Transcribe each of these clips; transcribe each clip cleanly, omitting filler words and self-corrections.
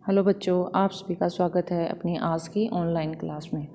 Hello बच्चों, आप सभी का स्वागत है अपनी आज की ऑनलाइन क्लास में।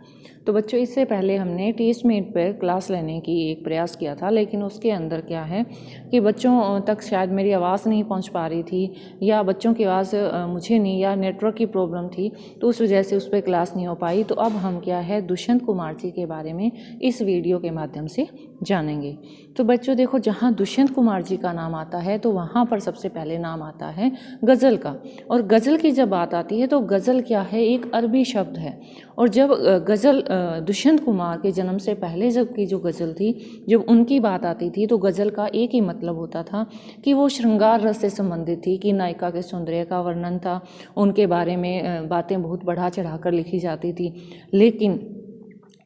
तो बच्चों, इससे पहले हमने टीच मीट पर क्लास लेने की एक प्रयास किया था, लेकिन उसके अंदर क्या है कि बच्चों तक शायद मेरी आवाज़ नहीं पहुंच पा रही थी या बच्चों की आवाज़ मुझे नहीं, या नेटवर्क की प्रॉब्लम थी, तो उस वजह से उस पर क्लास नहीं हो पाई। तो अब हम क्या है दुष्यंत कुमार जी के बारे में इस वीडियो के माध्यम से जानेंगे। तो बच्चों देखो, जहाँ दुष्यंत कुमार जी का नाम आता है तो वहाँ पर सबसे पहले नाम आता है गज़ल का। और गज़ल की जब बात आती है तो गज़ल क्या है, एक अरबी शब्द है। और जब गज़ल दुष्यंत कुमार के जन्म से पहले जब की जो गज़ल थी, जब उनकी बात आती थी तो गज़ल का एक ही मतलब होता था कि वो श्रृंगार रस से संबंधित थी, कि नायिका के सौंदर्य का वर्णन था, उनके बारे में बातें बहुत बढ़ा चढ़ा कर लिखी जाती थी। लेकिन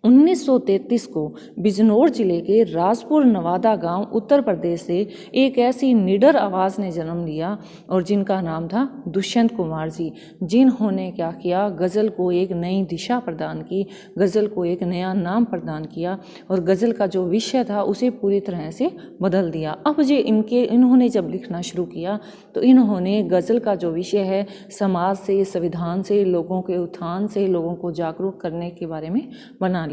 1933 को बिजनौर जिले के राजपुर नवादा गांव उत्तर प्रदेश से एक ऐसी निडर आवाज़ ने जन्म लिया और जिनका नाम था दुष्यंत कुमार जी, जिन्होंने क्या किया, गज़ल को एक नई दिशा प्रदान की, गज़ल को एक नया नाम प्रदान किया और गज़ल का जो विषय था उसे पूरी तरह से बदल दिया। अब जे इन्होंने जब लिखना शुरू किया तो इन्होंने गज़ल का जो विषय है समाज से, संविधान से, लोगों के उत्थान से, लोगों को जागरूक करने के बारे में बना लिया।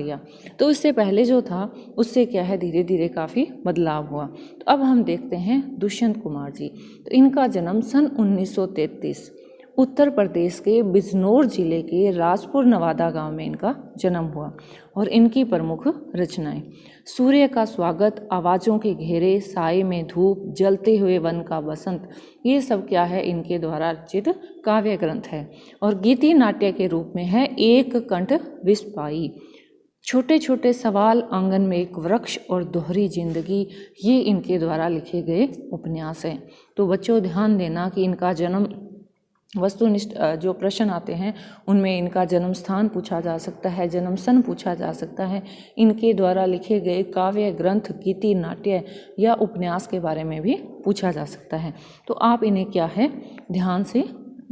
तो इससे पहले जो था उससे क्या है धीरे धीरे काफ़ी बदलाव हुआ। तो अब हम देखते हैं दुष्यंत कुमार जी। तो इनका जन्म सन 1933 उत्तर प्रदेश के बिजनौर जिले के राजपुर नवादा गांव में इनका जन्म हुआ। और इनकी प्रमुख रचनाएं सूर्य का स्वागत, आवाज़ों के घेरे, साए में धूप, जलते हुए वन का बसंत, ये सब क्या है इनके द्वारा रचित काव्य ग्रंथ है। और गीति नाट्य के रूप में है एक कंठ विस्पाई, छोटे छोटे सवाल, आंगन में एक वृक्ष और दोहरी जिंदगी, ये इनके द्वारा लिखे गए उपन्यास हैं। तो बच्चों ध्यान देना कि इनका जन्म वस्तुनिष्ठ जो प्रश्न आते हैं उनमें इनका जन्म स्थान पूछा जा सकता है, जन्म सन पूछा जा सकता है, इनके द्वारा लिखे गए काव्य ग्रंथ, गीति नाट्य या उपन्यास के बारे में भी पूछा जा सकता है। तो आप इन्हें क्या है ध्यान से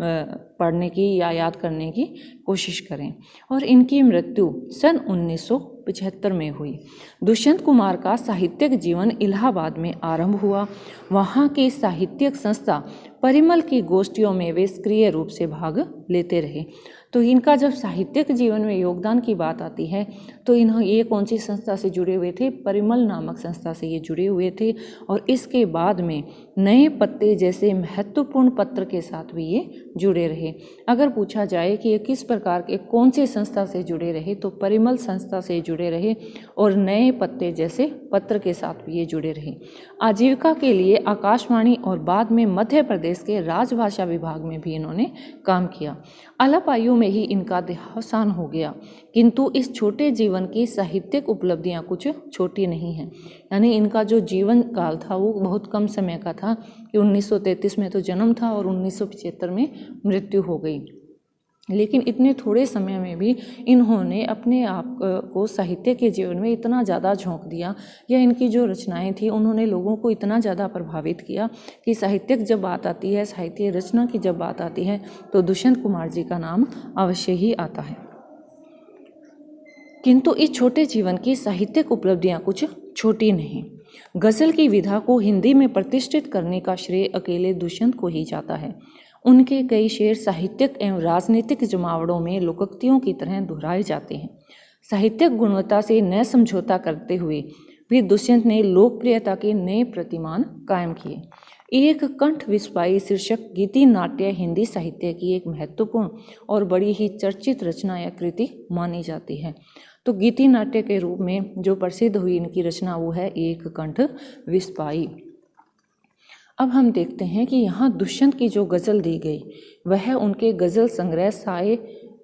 पढ़ने की या याद करने की कोशिश करें। और इनकी मृत्यु सन 1975 में हुई। दुष्यंत कुमार का साहित्यिक जीवन इलाहाबाद में आरंभ हुआ। वहाँ की साहित्यिक संस्था परिमल की गोष्ठियों में वे सक्रिय रूप से भाग लेते रहे। तो इनका जब साहित्यिक जीवन में योगदान की बात आती है तो ये कौन सी संस्था से जुड़े हुए थे, परिमल नामक संस्था से ये जुड़े हुए थे। और इसके बाद में नए पत्ते जैसे महत्वपूर्ण पत्र के साथ भी ये जुड़े रहे। अगर पूछा जाए कि ये किस प्रकार के कौन सी संस्था से जुड़े रहे तो परिमल संस्था से जुड़े रहे और नए पत्ते जैसे पत्र के साथ भी ये जुड़े रहे। आजीविका के लिए आकाशवाणी और बाद में मध्य प्रदेश के राजभाषा विभाग में भी इन्होंने काम किया। अल्प आयु में ही इनका देहावसान हो गया, किंतु इस छोटे जीवन की साहित्यिक उपलब्धियां कुछ छोटी नहीं हैं। यानी इनका जो जीवन काल था वो बहुत कम समय का था कि 1933 में तो जन्म था और 1975 में मृत्यु हो गई। लेकिन इतने थोड़े समय में भी इन्होंने अपने आप को साहित्य के जीवन में इतना ज़्यादा झोंक दिया, या इनकी जो रचनाएं थी उन्होंने लोगों को इतना ज़्यादा प्रभावित किया कि साहित्यिक जब बात आती है, साहित्य रचना की जब बात आती है तो दुष्यंत कुमार जी का नाम अवश्य ही आता है। किंतु इस छोटे जीवन की साहित्यिक उपलब्धियां कुछ छोटी नहीं। गज़ल की विधा को हिंदी में प्रतिष्ठित करने का श्रेय अकेले दुष्यंत को ही जाता है। उनके कई शेर साहित्यिक एवं राजनीतिक जमावड़ों में लोकोक्तियों की तरह दोहराए जाते हैं। साहित्यिक गुणवत्ता से न समझौता करते हुए भी दुष्यंत ने लोकप्रियता के नए प्रतिमान कायम किए। एक कंठ विस्पाई शीर्षक गीति नाट्य हिंदी साहित्य की एक महत्वपूर्ण और बड़ी ही चर्चित रचना या कृति मानी जाती है। तो गीति नाट्य के रूप में जो प्रसिद्ध हुई इनकी रचना वो है एक कंठ विस्पाई। अब हम देखते हैं कि यहाँ दुष्यंत की जो गज़ल दी गई वह उनके गज़ल संग्रह साए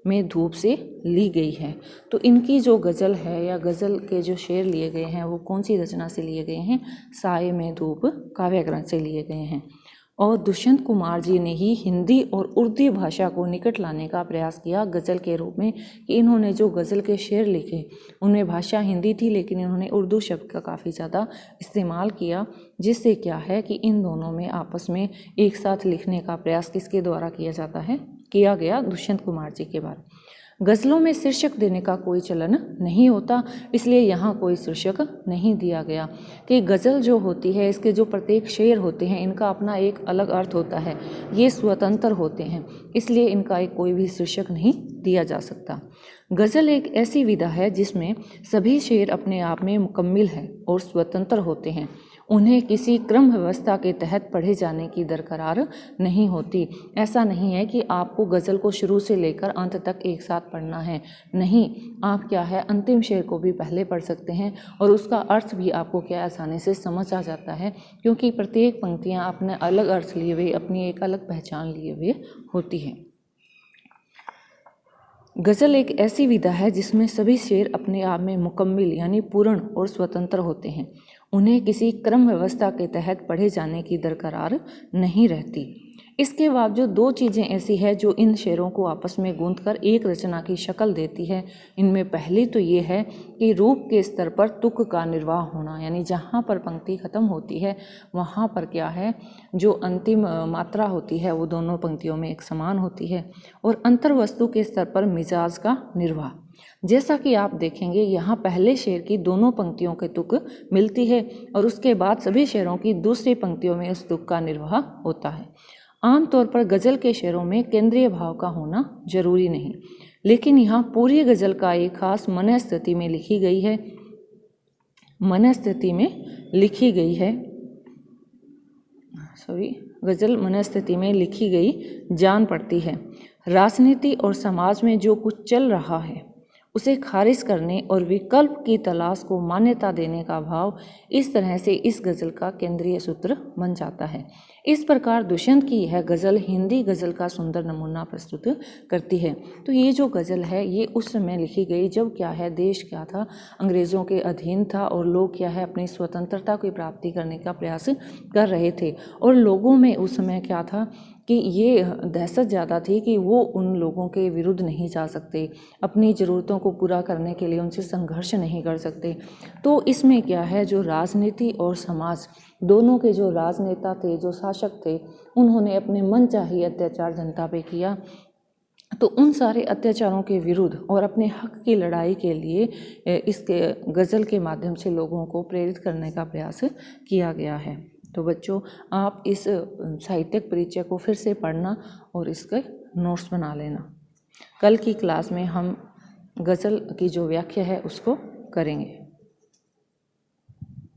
में धूप से ली गई है। तो इनकी जो गज़ल है या गज़ल के जो शेर लिए गए हैं वो कौन सी रचना से लिए गए हैं, साए में धूप काव्य ग्रंथ से लिए गए हैं। और दुष्यंत कुमार जी ने ही हिंदी और उर्दू भाषा को निकट लाने का प्रयास किया गज़ल के रूप में, कि इन्होंने जो गज़ल के शेर लिखे उनमें भाषा हिंदी थी लेकिन इन्होंने उर्दू शब्द का काफ़ी ज़्यादा इस्तेमाल किया, जिससे क्या है कि इन दोनों में आपस में एक साथ लिखने का प्रयास किसके द्वारा किया गया दुष्यंत कुमार जी के बारे। गज़लों में शीर्षक देने का कोई चलन नहीं होता, इसलिए यहाँ कोई शीर्षक नहीं दिया गया। कि गज़ल जो होती है, इसके जो प्रत्येक शेर होते हैं, इनका अपना एक अलग अर्थ होता है, ये स्वतंत्र होते हैं, इसलिए इनका एक कोई भी शीर्षक नहीं दिया जा सकता। गज़ल एक ऐसी विधा है जिसमें सभी शेर अपने आप में मुकम्मिल हैं और स्वतंत्र होते हैं। उन्हें किसी क्रम व्यवस्था के तहत पढ़े जाने की दरकार नहीं होती। ऐसा नहीं है कि आपको गज़ल को शुरू से लेकर अंत तक एक साथ पढ़ना है, नहीं, आप क्या है अंतिम शेर को भी पहले पढ़ सकते हैं और उसका अर्थ भी आपको क्या आसानी से समझ आ जाता है, क्योंकि प्रत्येक पंक्तियाँ अपने अलग अर्थ लिए हुए, अपनी एक अलग पहचान लिए हुए होती है। गज़ल एक ऐसी विधा है जिसमें सभी शेर अपने आप में मुकम्मिल यानी पूर्ण और स्वतंत्र होते हैं। उन्हें किसी क्रम व्यवस्था के तहत पढ़े जाने की दरकार नहीं रहती। इसके बावजूद दो चीज़ें ऐसी है जो इन शेरों को आपस में गूंथकर एक रचना की शक्ल देती है। इनमें पहली तो ये है कि रूप के स्तर पर तुक का निर्वाह होना, यानी जहाँ पर पंक्ति ख़त्म होती है वहाँ पर क्या है, जो अंतिम मात्रा होती है वो दोनों पंक्तियों में एक समान होती है। और अंतर्वस्तु के स्तर पर मिजाज का निर्वाह, जैसा कि आप देखेंगे यहाँ पहले शेर की दोनों पंक्तियों के तुक मिलती है और उसके बाद सभी शेरों की दूसरी पंक्तियों में उस तुक का निर्वाह होता है। आमतौर पर गज़ल के शेरों में केंद्रीय भाव का होना जरूरी नहीं, लेकिन यहाँ पूरी गज़ल का एक खास मनस्थिति में लिखी गई है, गज़ल मनस्थिति में लिखी गई जान पड़ती है। राजनीति और समाज में जो कुछ चल रहा है उसे खारिज करने और विकल्प की तलाश को मान्यता देने का भाव इस तरह से इस गज़ल का केंद्रीय सूत्र बन जाता है। इस प्रकार दुष्यंत की यह गज़ल हिंदी गज़ल का सुंदर नमूना प्रस्तुत करती है। तो ये जो गज़ल है ये उस समय लिखी गई जब क्या है, देश क्या था, अंग्रेज़ों के अधीन था और लोग क्या है अपनी स्वतंत्रता की प्राप्ति करने का प्रयास कर रहे थे। और लोगों में उस समय क्या था कि ये दहशत ज़्यादा थी कि वो उन लोगों के विरुद्ध नहीं जा सकते, अपनी ज़रूरतों को पूरा करने के लिए उनसे संघर्ष नहीं कर सकते। तो इसमें क्या है, जो राजनीति और समाज दोनों के जो राजनेता थे, जो शासक थे, उन्होंने अपने मनचाही अत्याचार जनता पे किया। तो उन सारे अत्याचारों के विरुद्ध और अपने हक की लड़ाई के लिए इसके गज़ल के माध्यम से लोगों को प्रेरित करने का प्रयास किया गया है। तो बच्चों, आप इस साहित्यिक परिचय को फिर से पढ़ना और इसके नोट्स बना लेना। कल की क्लास में हम गज़ल की जो व्याख्या है उसको करेंगे।